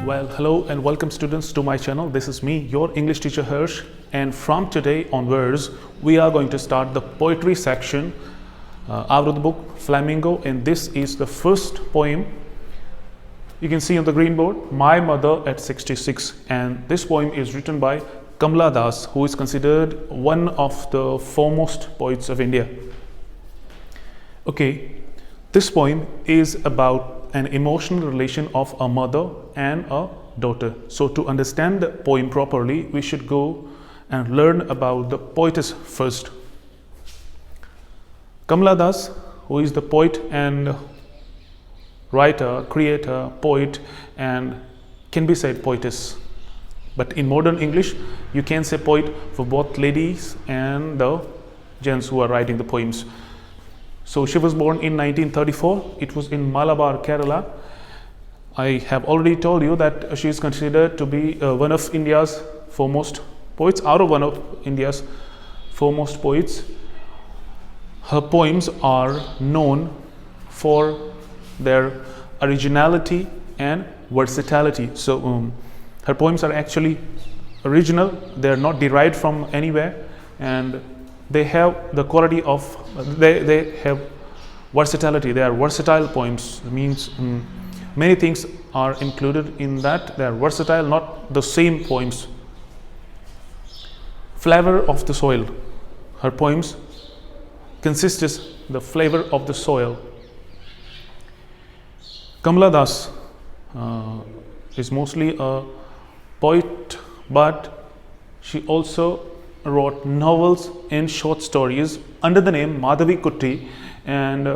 Well, hello and welcome students to my channel. This is me, your English teacher Hirsch, and from today onwards, we are going to start the poetry section out of the book Flamingo, and this is the first poem. You can see on the green board, My Mother at 66, and this poem is written by Kamala Das, who is considered one of the foremost poets of India. Okay, this poem is about an emotional relation of a mother and a daughter. So to understand the poem properly, we should go and learn about the poetess first. Kamala Das, who is the poet and writer, creator, poet, and can be said poetess. But in modern English, you can say poet for both ladies and the gents who are writing the poems. So she was born in 1934. It was in Malabar, Kerala. I have already told you that she is considered to be one of India's foremost poets, out of one of India's foremost poets. Her poems are known for their originality and versatility. So her poems are actually original. They are not derived from anywhere, and they have the quality of they have versatility. They are versatile poems. It means many things are included in that. They are versatile, not the same poems. Flavor of the soil. Her poems consist of the flavor of the soil. Kamala Das is mostly a poet, but she also wrote novels and short stories under the name Madhavi Kutty, and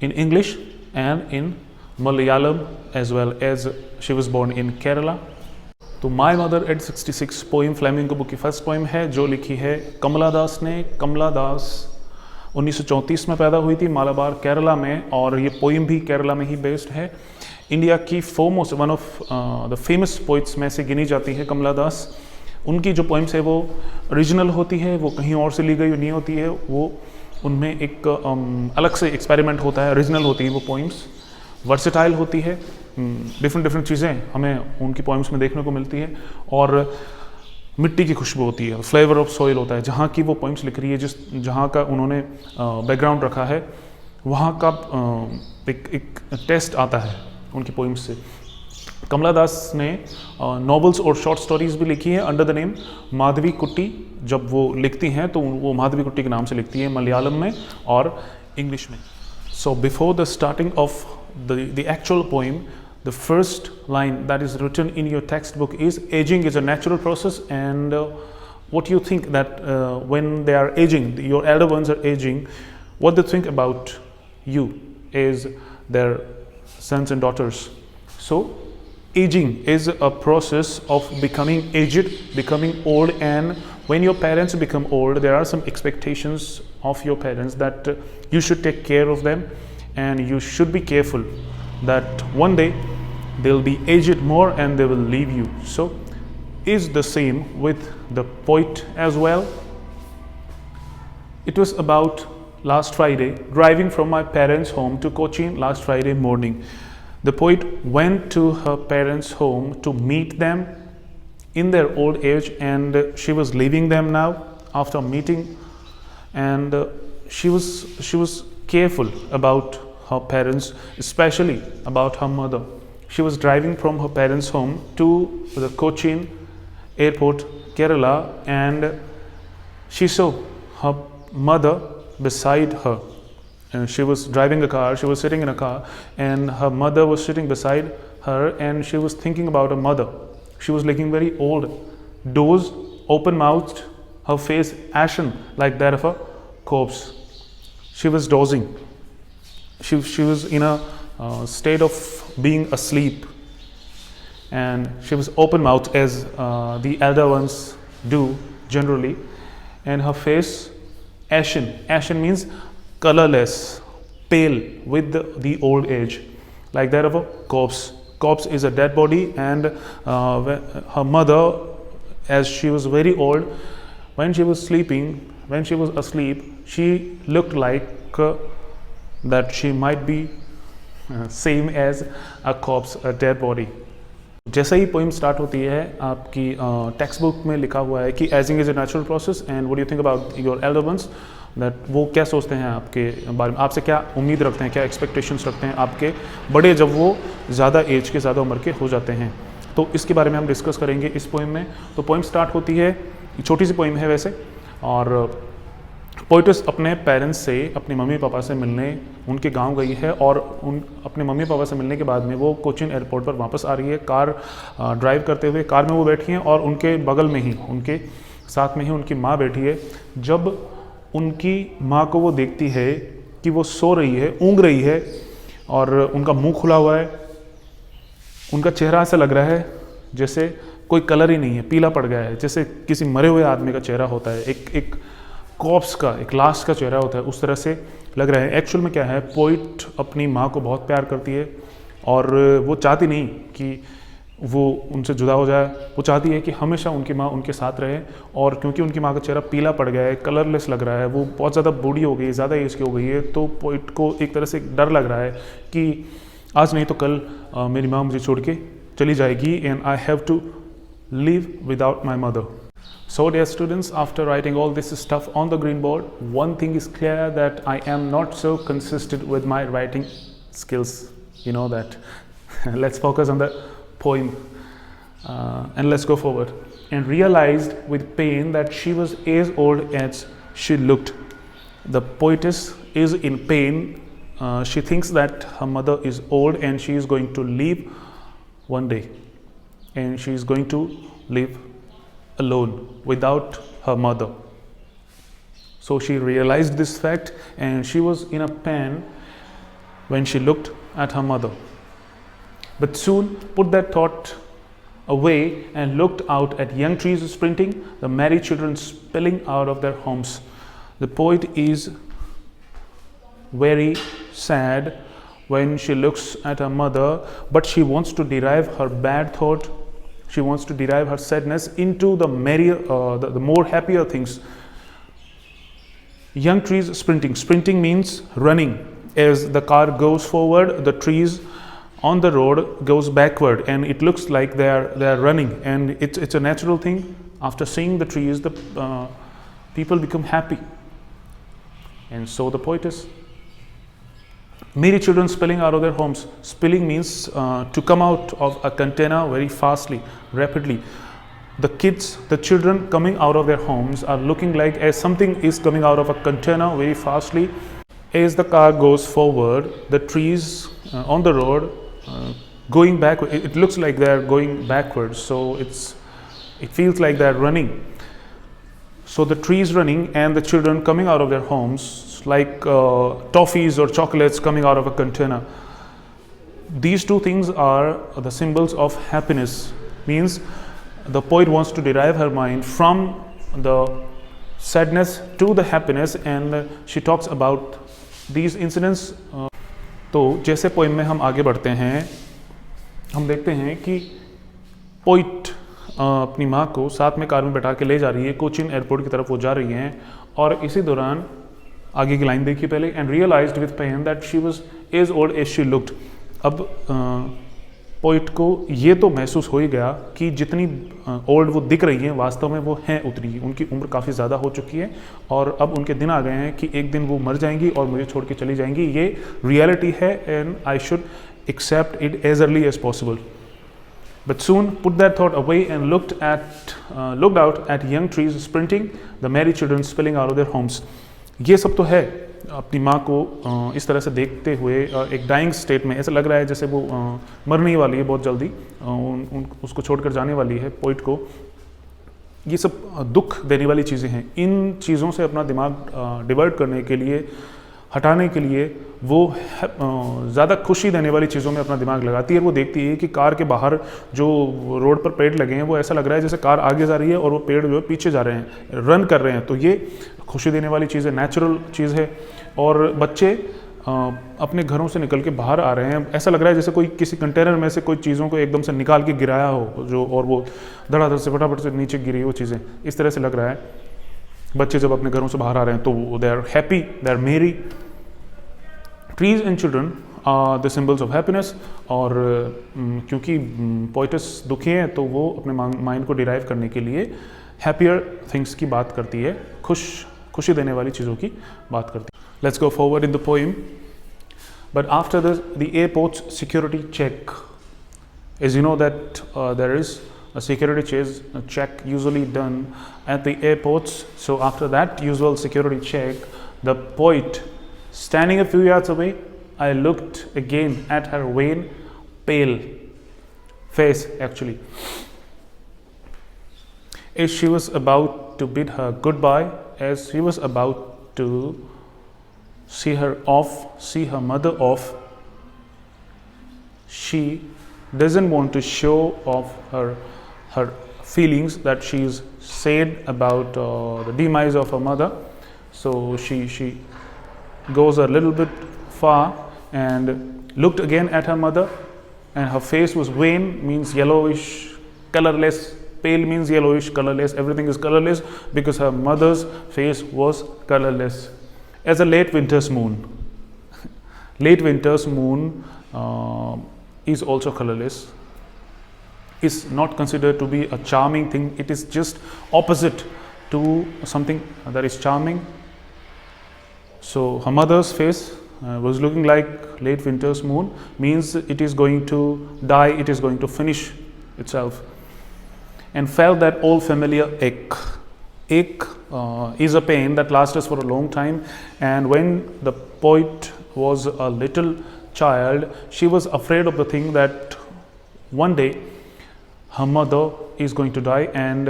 in English and in Malayalam as well, as she was born in Kerala. तो my mother eight 66 poem flamingo book की first poem है जो लिखी है कमला दास ने. कमला दास 1934 में पैदा हुई थी मालाबार केरला में, और ये पोइम भी केरला में ही बेस्ड है. इंडिया की foremost one of the famous poets में से गिनी जाती है कमला दास. उनकी जो पोइम्स है वो ओरिजिनल होती है, वो कहीं और से ली गई नहीं होती है. वो उनमें एक अलग से एक्सपेरिमेंट होता है. ओरिजिनल होती है वो पोइम्स, वर्सेटाइल होती है. डिफरेंट चीज़ें हमें उनकी पोइम्स में देखने को मिलती है, और मिट्टी की खुशबू होती है. फ्लेवर ऑफ सॉइल होता है. जहाँ की वो पोइम्स लिख रही है, जहाँ का उन्होंने बैकग्राउंड रखा है, वहाँ का एक टेस्ट आता है उनकी पोइम्स से. कमला दास ने नॉवेल्स और शॉर्ट स्टोरीज भी लिखी है अंडर द नेम माधवी कुट्टी. जब वो लिखती हैं तो वो माधवी कुट्टी के नाम से लिखती है, मलयालम में और इंग्लिश में. So before the starting of the actual poem, the first line that is written in your textbook is aging is a natural process. And what you think that when they are aging, your elder ones are aging, what they think about you is their sons and daughters. So aging is a process of becoming aged, becoming old, and when your parents become old, there are some expectations of your parents that you should take care of them, and you should be careful that one day they'll be aged more and they will leave you. So is the same with the poet as well. It was about last Friday, driving from my parents' home to Cochin last Friday morning. The poet went to her parents' home to meet them in their old age, and she was leaving them now after meeting, and she was careful about her parents, especially about her mother. She was driving from her parents' home to the Cochin airport, Kerala, and she saw her mother beside her. And she was driving a car, she was sitting in a car, and her mother was sitting beside her, and she was thinking about her mother. She was looking very old, dozed, open-mouthed, her face ashen like that of a corpse. She was dozing. She was in a state of being asleep, and she was open-mouthed as the elder ones do generally, and her face ashen. Ashen means colorless, pale with the old age, like that of a corpse. Corpse is a dead body, and her mother, as she was very old, when she was sleeping, when she was asleep, she looked like that she might be same as a corpse, a dead body. जैसे ही poem start होती है आपकी text book में लिखा हुआ है कि ageing is a natural process and what do you think about your elder ones, that वो क्या सोचते हैं आपके बारे में, आपसे क्या उम्मीद रखते हैं, क्या एक्सपेक्टेशंस रखते हैं आपके बड़े जब वो ज़्यादा एज के, ज़्यादा उम्र के हो जाते हैं। तो इसके बारे में हम डिस्कस करेंगे इस पोइम में। तो पोइम स्टार्ट होती है, छोटी सी पोइम है वैसे, और पोइटस अपने पेरेंट्स से, अपने मम्मी पापा से मिलने उनके गांव गई है, और अपने मम्मी पापा से मिलने के बाद में वो कोचीन एयरपोर्ट पर वापस आ रही है। कार ड्राइव करते हुए कार में वो बैठी हैं और उनके बगल में ही, उनके साथ में ही उनकी माँ बैठी है। जब उनकी माँ को वो देखती है कि वो सो रही है, ऊँग रही है, और उनका मुँह खुला हुआ है, उनका चेहरा ऐसा लग रहा है जैसे कोई कलर ही नहीं है, पीला पड़ गया है, जैसे किसी मरे हुए आदमी का चेहरा होता है, एक कॉप्स का, एक लाश का चेहरा होता है, उस तरह से लग रहा है। एक्चुअल में क्या है, पोइट अपनी माँ को बहुत प्यार करती है और वो चाहती नहीं कि वो उनसे जुदा हो जाए, वो चाहती है कि हमेशा उनकी माँ उनके साथ रहे। और क्योंकि उनकी माँ का चेहरा पीला पड़ गया है, कलरलेस लग रहा है, वो बहुत ज़्यादा बूढ़ी हो गई है, ज़्यादा एज की हो गई है, तो पोइट को एक तरह से डर लग रहा है कि आज नहीं तो कल मेरी माँ मुझे छोड़ के चली जाएगी, and I have to live without my mother. So dear students, after writing all this stuff on the green board, one thing is clear, that I am not so consistent with my writing skills. You know that. Let's focus on the poem and let's go forward. And realized with pain that she was as old as she looked. The poetess is in pain. She thinks that her mother is old and she is going to leave one day. And she is going to live alone without her mother. So she realized this fact and she was in a pain when she looked at her mother. But soon put that thought away and looked out at young trees sprinting, the merry children spilling out of their homes. The poet is very sad when she looks at her mother, but she wants to derive her bad thought, she wants to derive her sadness into the merrier, the more happier things. Young trees sprinting. Sprinting means running. As the car goes forward, the trees on the road goes backward, and it looks like they are running, and it's a natural thing. After seeing the trees, the people become happy, and so the poetess. Merry children spilling out of their homes. Spilling means to come out of a container very fastly, rapidly. The kids, the children coming out of their homes are looking like as something is coming out of a container very fastly. As the car goes forward, the trees on the road going backward, it looks like they are going backwards, so it feels like they are running. So the trees running and the children coming out of their homes like toffees or chocolates coming out of a container. These two things are the symbols of happiness. Means the poet wants to derive her mind from the sadness to the happiness, and she talks about these incidents. तो जैसे poem में हम आगे बढ़ते हैं, हम देखते हैं कि पोइट अपनी माँ को साथ में कार में बैठा के ले जा रही है, कोचीन एयरपोर्ट की तरफ वो जा रही हैं, और इसी दौरान आगे की लाइन देखिए पहले, and realised with pain that she was as old as she looked. अब पोइट को ये तो महसूस हो ही गया कि जितनी ओल्ड वो दिख रही हैं, वास्तव में वो हैं उतनी, उनकी उम्र काफ़ी ज़्यादा हो चुकी है, और अब उनके दिन आ गए हैं कि एक दिन वो मर जाएंगी और मुझे छोड़ के चली जाएंगी। ये रियलिटी है, and I should accept it as early as possible. But soon put that thought away and looked out at young trees sprinting, the merry children spilling out of their homes. ये सब तो है, अपनी माँ को इस तरह से देखते हुए एक डाइंग स्टेट में ऐसा लग रहा है जैसे वो मरने ही वाली है बहुत जल्दी, उसको छोड़कर जाने वाली है पोइट को. ये सब दुख देने वाली चीज़ें हैं. इन चीज़ों से अपना दिमाग डिवर्ट करने के लिए, हटाने के लिए वो ज़्यादा खुशी देने वाली चीज़ों में अपना दिमाग लगाती है. वो देखती है कि कार के बाहर जो रोड पर पेड़ लगे हैं वो ऐसा लग रहा है जैसे कार आगे जा रही है और वो पेड़ जो है पीछे जा रहे हैं, रन कर रहे हैं. तो ये खुशी देने वाली चीज़ है, नेचुरल चीज़ है. और बच्चे अपने घरों से निकल के बाहर आ रहे हैं, ऐसा लग रहा है जैसे कोई किसी कंटेनर में से कोई चीज़ों को एकदम से निकाल के गिराया हो जो, और वो धड़ाधड़ से फटाफट से नीचे गिरी वो चीज़ें, इस तरह से लग रहा है. बच्चे जब अपने घरों से बाहर आ रहे हैं तो they are happy, they are merry. Trees and children the symbols of happiness. और क्योंकि पोइटस दुखी हैं तो वो अपने माइंड को डिराइव करने के लिए हैप्पियर थिंग्स की बात करती है, खुशी देने वाली चीज़ों की बात करती है। Let's go forward in the poem. But after the airports security check, as you know that there is a security check usually done at the airports. So after that usual security check, the poet standing a few yards away, I looked again at her wan, pale face actually, as she was about to bid her goodbye, as she was about to see her mother off. She doesn't want to show off her feelings that she's sad about the demise of her mother. So she goes a little bit far and looked again at her mother, and her face was wan, means yellowish, colorless. Pale means yellowish, colorless. Everything is colorless because her mother's face was colorless as a late winter's moon. Late winter's moon is also colorless, is not considered to be a charming thing. It is just opposite to something that is charming. So her mother's face was looking like late winter's moon, means it is going to die, it is going to finish itself, and felt that old familiar ache. Ache is a pain that lasts us for a long time, and when the poet was a little child, she was afraid of the thing that one day her mother is going to die and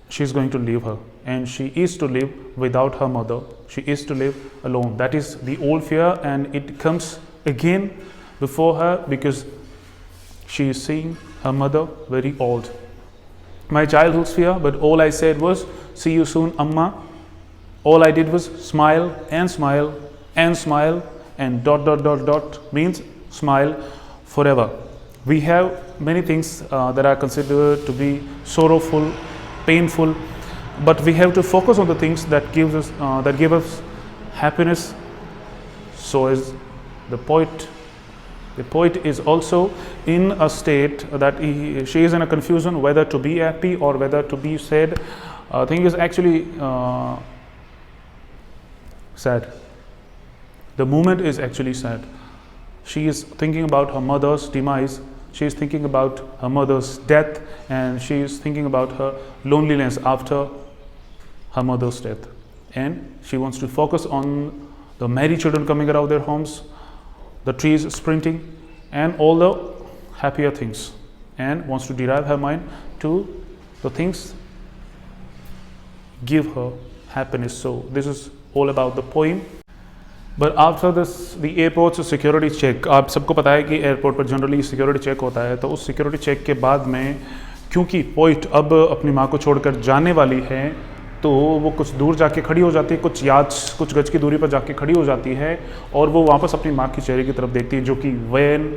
she is going to leave her, and she is to live without her mother. She is to live alone. That is the old fear, and it comes again before her because she is seeing her mother very old. My childhood's fear, but all I said was, "See you soon, Amma." All I did was smile and smile and smile, and ... means smile forever. We have many things that are considered to be sorrowful, painful, but we have to focus on the things that give us happiness. So is the poet. The poet is also in a state that she is in a confusion whether to be happy or whether to be sad. Thing is actually sad. The moment is actually sad. She is thinking about her mother's demise. She is thinking about her mother's death, and she is thinking about her loneliness after her mother's death. And she wants to focus on the merry children coming out of their homes, the trees sprinting, and all the happier things, and wants to derive her mind to the things give her happiness. So this is all about the poem. But after this, the airport's security check, आप सबको पता है कि airport पर generally security check होता है, तो उस सिक्योरिटी चेक के बाद में क्योंकि पोइट अब अपनी माँ को छोड़कर जाने वाली है, तो वो कुछ दूर जाके खड़ी हो जाती है, कुछ गज की दूरी पर जाके खड़ी हो जाती है, और वो वापस अपनी माँ के चेहरे की तरफ देखती है, जो कि वैन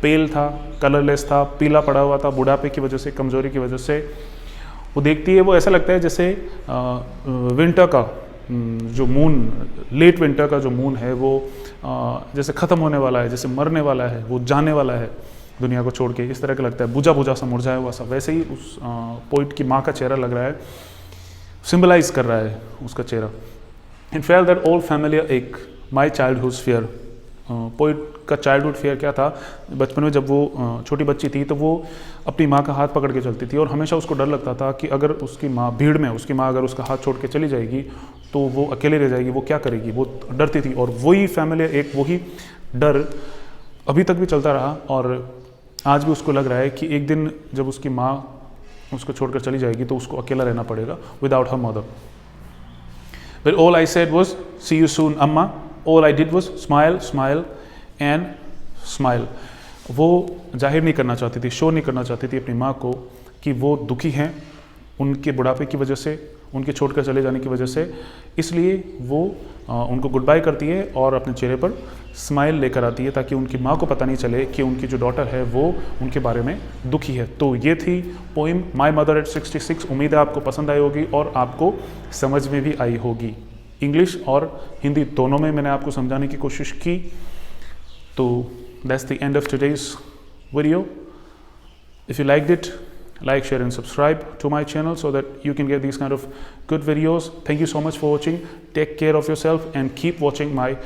पेल था, कलरलेस था, पीला पड़ा हुआ था, बुढ़ापे की वजह से, कमज़ोरी की वजह से। वो देखती है, वो ऐसा लगता है जैसे विंटर का जो मून, लेट विंटर का जो मून है, वो जैसे ख़त्म होने वाला है, जैसे मरने वाला है, वो जाने वाला है दुनिया को छोड़ के, इस तरह का लगता है, बुझा बुझा सा, मुरझाया हुआ सा। वैसे ही उस पोइट की माँ का चेहरा लग रहा है, सिंबलाइज कर रहा है उसका चेहरा। इन फेल दैट ओल्ड फैमिलियर एक माई चाइल्डहुड फियर। पोइट का चाइल्डहुड फियर क्या था? बचपन में जब वो छोटी बच्ची थी तो वो अपनी माँ का हाथ पकड़ के चलती थी, और हमेशा उसको डर लगता था कि अगर उसकी माँ भीड़ में, उसकी माँ अगर उसका हाथ छोड़ के चली जाएगी तो वो अकेले रह जाएगी, वो क्या करेगी, वो डरती थी। और वही फैमिलियर एक, वही डर अभी तक भी चलता रहा, और आज भी उसको लग रहा है कि एक दिन जब उसकी माँ उसको छोड़कर चली जाएगी तो उसको अकेला रहना पड़ेगा without her mother. But all I said was, "See you soon, Amma." All I did was smile, smile and smile. वो जाहिर नहीं करना चाहती थी, शो नहीं करना चाहती थी अपनी माँ को कि वो दुखी हैं उनके बुढ़ापे की वजह से, उनके छोड़कर चले जाने की वजह से। इसलिए वो उनको गुड बाय करती है और अपने चेहरे पर स्माइल लेकर आती है, ताकि उनकी माँ को पता नहीं चले कि उनकी जो डॉटर है वो उनके बारे में दुखी है। तो ये थी पोइम माई मदर एट 66। उम्मीद है आपको पसंद आई होगी और आपको समझ में भी आई होगी। इंग्लिश और हिंदी दोनों में मैंने आपको समझाने की कोशिश की। So that's the end of today's video. If you liked it, like, share and subscribe to my channel so that you can get these kind of good videos. Thank you so much for watching. Take care of yourself and keep watching my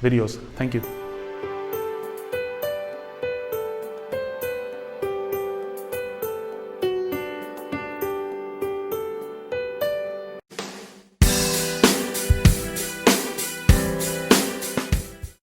videos. Thank you.